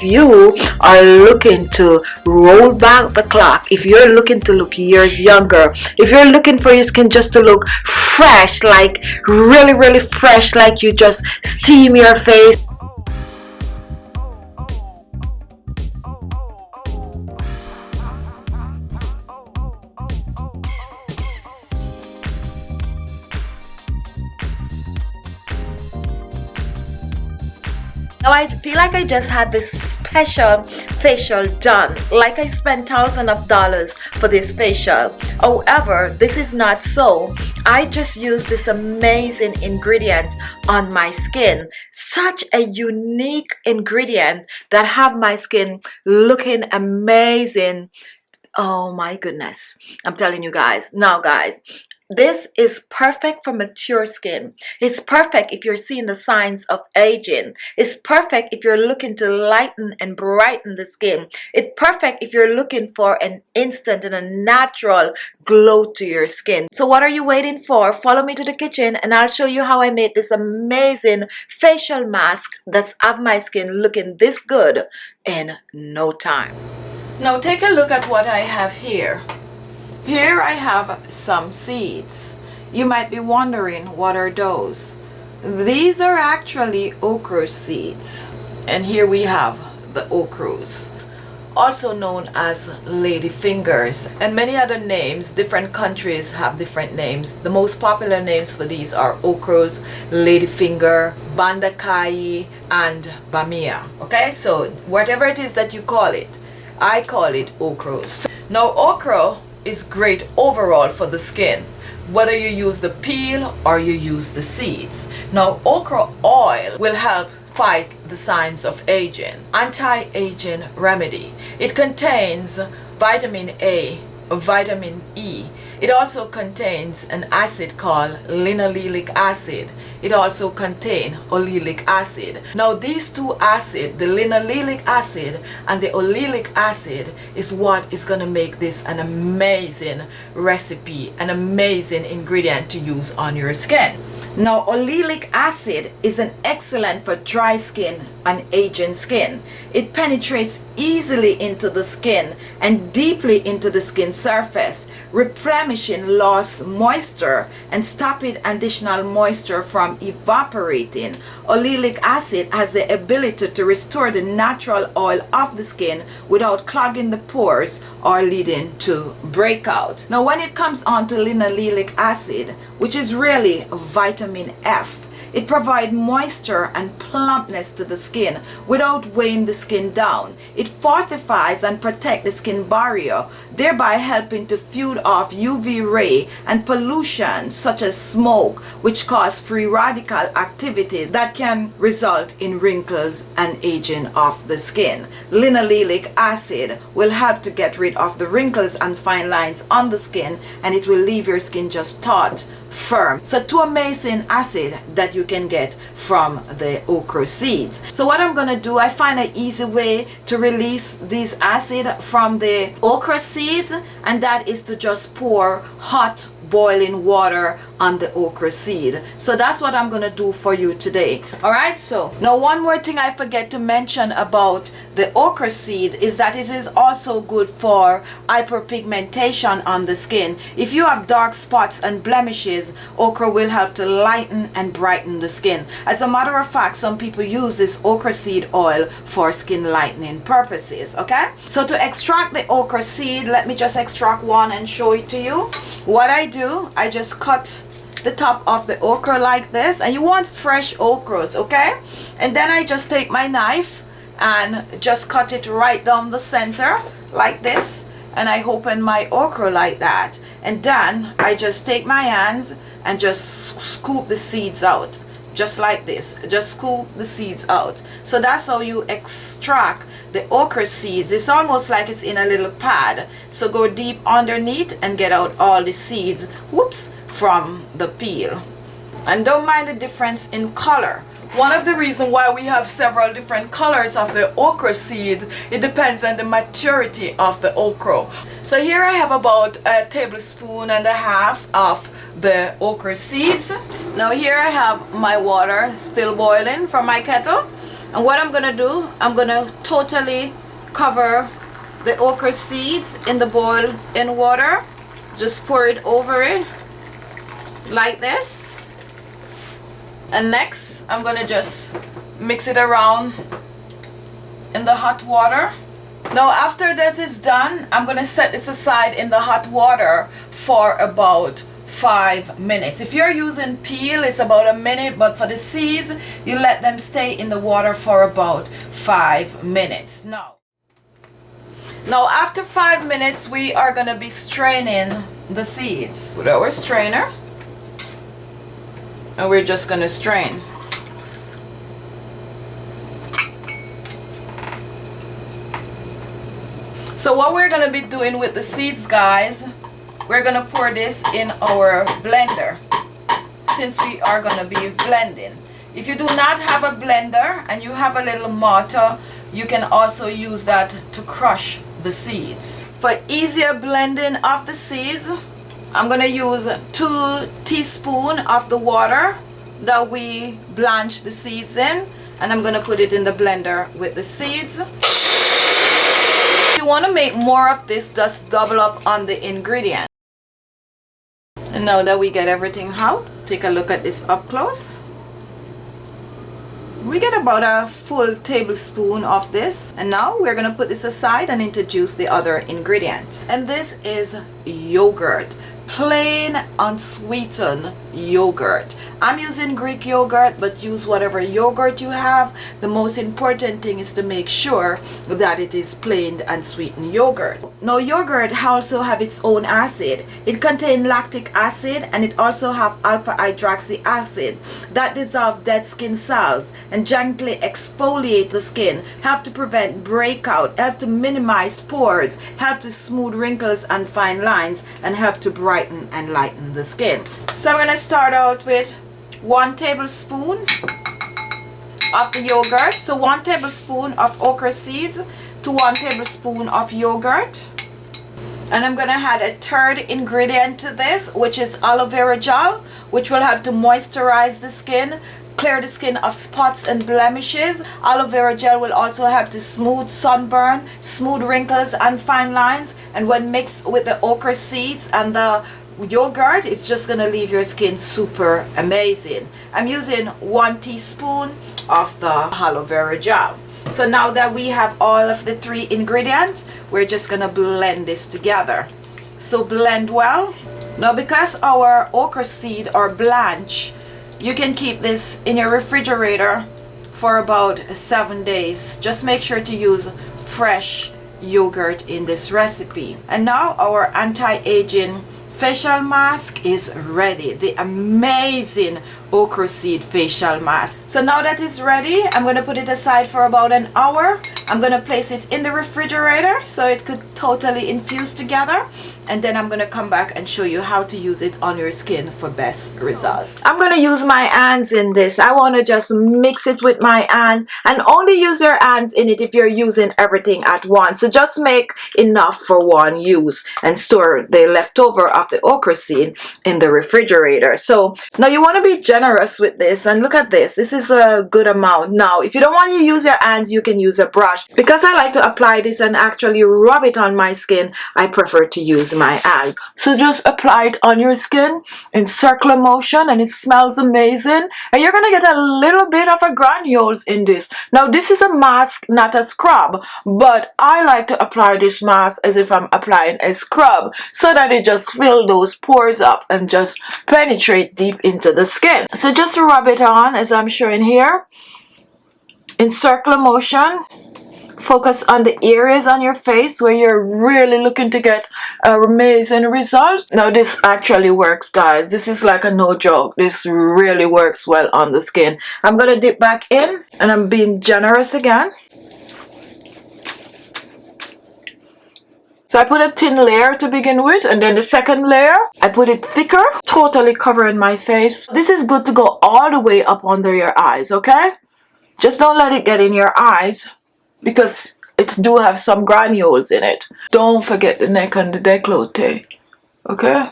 you are looking to roll back the clock, if you're looking to look years younger, if you're looking for your skin just to look fresh, like really, really fresh, like you just steam your face. Now I feel like I just had this special facial done, like I spent thousands of dollars for this facial. However, this is not so. I just used this amazing ingredient on my skin. Such a unique ingredient that have my skin looking amazing. Oh my goodness. I'm telling you guys. Now guys, this is perfect for mature skin. It's perfect if you're seeing the signs of aging. It's perfect if you're looking to lighten and brighten the skin. It's perfect if you're looking for an instant and a natural glow to your skin. So what are you waiting for? Follow me to the kitchen and I'll show you how I made this amazing facial mask that have my skin looking this good in no time. Now take a look at what I have here. Here I have some seeds. You might be wondering, what are those? These are actually okra seeds. And here we have the okras, also known as lady fingers, and many other names. Different countries have different names. The most popular names for these are okras, lady finger, bandakai, and bamia. Okay, so whatever it is that you call it, I call it okras. Now okra is great overall for the skin, whether you use the peel or you use the seeds. Now okra oil will help fight the signs of aging. Anti-aging remedy. It contains vitamin A, vitamin E. It also contains an acid called linoleic acid. It also contains oleic acid. Now these two acids, the linoleic acid and the oleic acid, is what is going to make this an amazing recipe, an amazing ingredient to use on your skin. Now oleic acid is an excellent for dry skin and aging skin. It penetrates easily into the skin and deeply into the skin surface, replenishing lost moisture and stopping additional moisture from evaporating. Oleic acid has the ability to restore the natural oil of the skin without clogging the pores or leading to breakout. Now when it comes on to linoleic acid, which is really vitamin F, it provides moisture and plumpness to the skin without weighing the skin down. It fortifies and protects the skin barrier, thereby helping to feed off UV ray and pollution such as smoke, which cause free radical activities that can result in wrinkles and aging of the skin. Linoleic acid will help to get rid of the wrinkles and fine lines on the skin, and it will leave your skin just taut, firm. So two amazing acid that you can get from the okra seeds. So what I'm gonna do, I find an easy way to release these acid from the okra seeds, and that is to just pour hot boiling water on the okra seed. So that's what I'm gonna do for you today. All right, so now one more thing I forget to mention about the okra seed is that it is also good for hyperpigmentation on the skin. If you have dark spots and blemishes, okra will help to lighten and brighten the skin. As a matter of fact, some people use this okra seed oil for skin lightening purposes. Okay, so to extract the okra seed, let me just extract one and show it to you. What I do, I just cut the top of the okra like this, and you want fresh okras, okay? And then I just take my knife and just cut it right down the center like this, and I open my okra like that, and then I just take my hands and just scoop the seeds out just like this. Just scoop the seeds out. So that's how you extract the okra seeds. It's almost like it's in a little pad. So go deep underneath and get out all the seeds, whoops, from the peel. And don't mind the difference in color. One of the reasons why we have several different colors of the okra seed, it depends on the maturity of the okra. So here I have about 1.5 tablespoons of the okra seeds. Now here I have my water still boiling from my kettle, And what I'm gonna do, I'm gonna totally cover the okra seeds in the boil in water. Just pour it over it like this. And next, I'm gonna just mix it around in the hot water. Now after this is done, I'm gonna set this aside in the hot water for about 5 minutes. If you're using peel, it's about a minute, but for the seeds, you let them stay in the water for about 5 minutes. Now after 5 minutes, we are gonna be straining the seeds with our strainer. And we're just gonna strain. So what we're gonna be doing with the seeds, guys, we're gonna pour this in our blender, since we are gonna be blending. If you do not have a blender and you have a little mortar, you can also use that to crush the seeds. For easier blending of the seeds, I'm gonna use 2 teaspoons of the water that we blanch the seeds in, and I'm gonna put it in the blender with the seeds. If you want to make more of this, just double up on the ingredient. And now that we get everything out, take a look at this up close. We get about a full tablespoon of this, and now we're gonna put this aside and introduce the other ingredient. And this is yogurt, plain unsweetened yogurt. I'm using Greek yogurt, but use whatever yogurt you have. The most important thing is to make sure that it is plain and sweetened yogurt. Now yogurt also have its own acid. It contains lactic acid, and it also have alpha hydroxy acid that dissolve dead skin cells and gently exfoliate the skin, help to prevent breakout, help to minimize pores, help to smooth wrinkles and fine lines, and help to brighten and lighten the skin. So I'm going to start out with 1 tablespoon of the yogurt. So 1 tablespoon of okra seeds to 1 tablespoon of yogurt. And I'm going to add a third ingredient to this, which is aloe vera gel, which will help to moisturize the skin, clear the skin of spots and blemishes. Aloe vera gel will also help to smooth sunburn, smooth wrinkles and fine lines. And when mixed with the okra seeds and the yogurt, it's just gonna leave your skin super amazing. I'm using 1 teaspoon of the aloe vera gel. So now that we have all of the 3 ingredients, we're just gonna blend this together. So blend well. Now because our okra seed are blanched, you can keep this in your refrigerator for about 7 days. Just make sure to use fresh yogurt in this recipe. And now our anti-aging facial mask is ready. The amazing okra seed facial mask. So now that it's ready, I'm going to put it aside for about an hour. I'm going to place it in the refrigerator so it could totally infuse together, and then I'm going to come back and show you how to use it on your skin for best result. I'm going to use my hands in this. I want to just mix it with my hands, and only use your hands in it if you're using everything at once. So just make enough for one use and store the leftover of the okra seed in the refrigerator. So now you want to be generous with this, and look at this. This is a good amount. Now if you don't want to use your hands, you can use a brush. Because I like to apply this and actually rub it on my skin, I prefer to use my hands. So just apply it on your skin in circular motion, and it smells amazing. And you're gonna get a little bit of a granules in this. Now this is a mask, not a scrub, but I like to apply this mask as if I'm applying a scrub, so that it just fills those pores up and just penetrate deep into the skin. So just rub it on as I'm showing here in circular motion. Focus on the areas on your face where you're really looking to get amazing results. Now this actually works, guys. This is like a no joke. This really works well on the skin. I'm gonna dip back in, and I'm being generous again. So I put a thin layer to begin with, and then the second layer I put it thicker, totally covering my face. This is good to go all the way up under your eyes, okay? Just don't let it get in your eyes, because it do have some granules in it. Don't forget the neck and the décolleté, okay?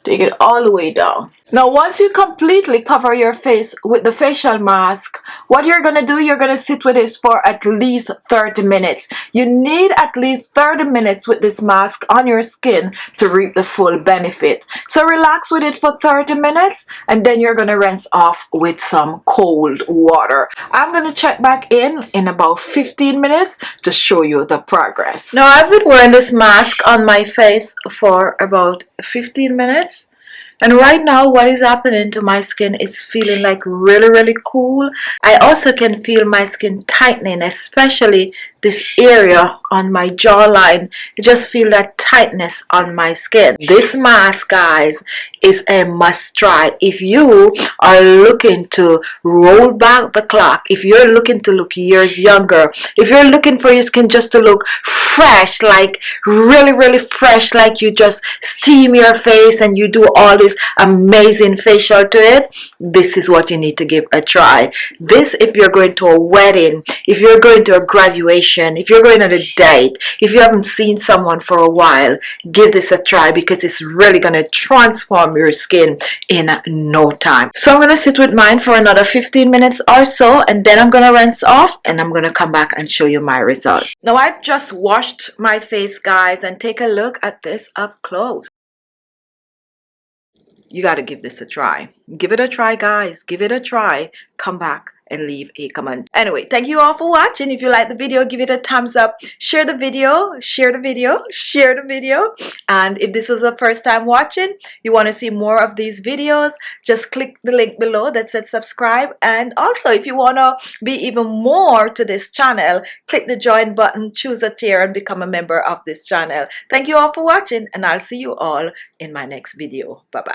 Take it all the way down. Now, once you completely cover your face with the facial mask, what you're going to do, you're going to sit with it for at least 30 minutes. You need at least 30 minutes with this mask on your skin to reap the full benefit. So relax with it for 30 minutes and then you're going to rinse off with some cold water. I'm going to check back in about 15 minutes to show you the progress. Now, I've been wearing this mask on my face for about 15 minutes. And right now, what is happening to my skin is feeling like really cool. I also can feel my skin tightening, especially this area on my jawline. You just feel that tightness on my skin. This mask, guys, is a must try if you are looking to roll back the clock, if you're looking to look years younger, if you're looking for your skin just to look fresh, like really fresh, like you just steam your face and you do all this amazing facial to it, this is what you need to give a try. This, if you're going to a wedding, if you're going to a graduation, if you're going on a date, if you haven't seen someone for a while, give this a try because it's really going to transform your skin in no time. So I'm going to sit with mine for another 15 minutes or so, and then I'm going to rinse off and I'm going to come back and show you my result. Now, I've just washed my face, guys, and take a look at this up close. You got to give this a try. Give it a try, guys. Give it a try. Come back and leave a comment. Anyway, thank you all for watching. If you like the video, give it a thumbs up. Share the video. Share the video. Share the video. And if this is the first time watching, you want to see more of these videos, just click the link below that says subscribe. And also, if you want to be even more to this channel, click the join button, choose a tier, and become a member of this channel. Thank you all for watching, and I'll see you all in my next video. Bye-bye.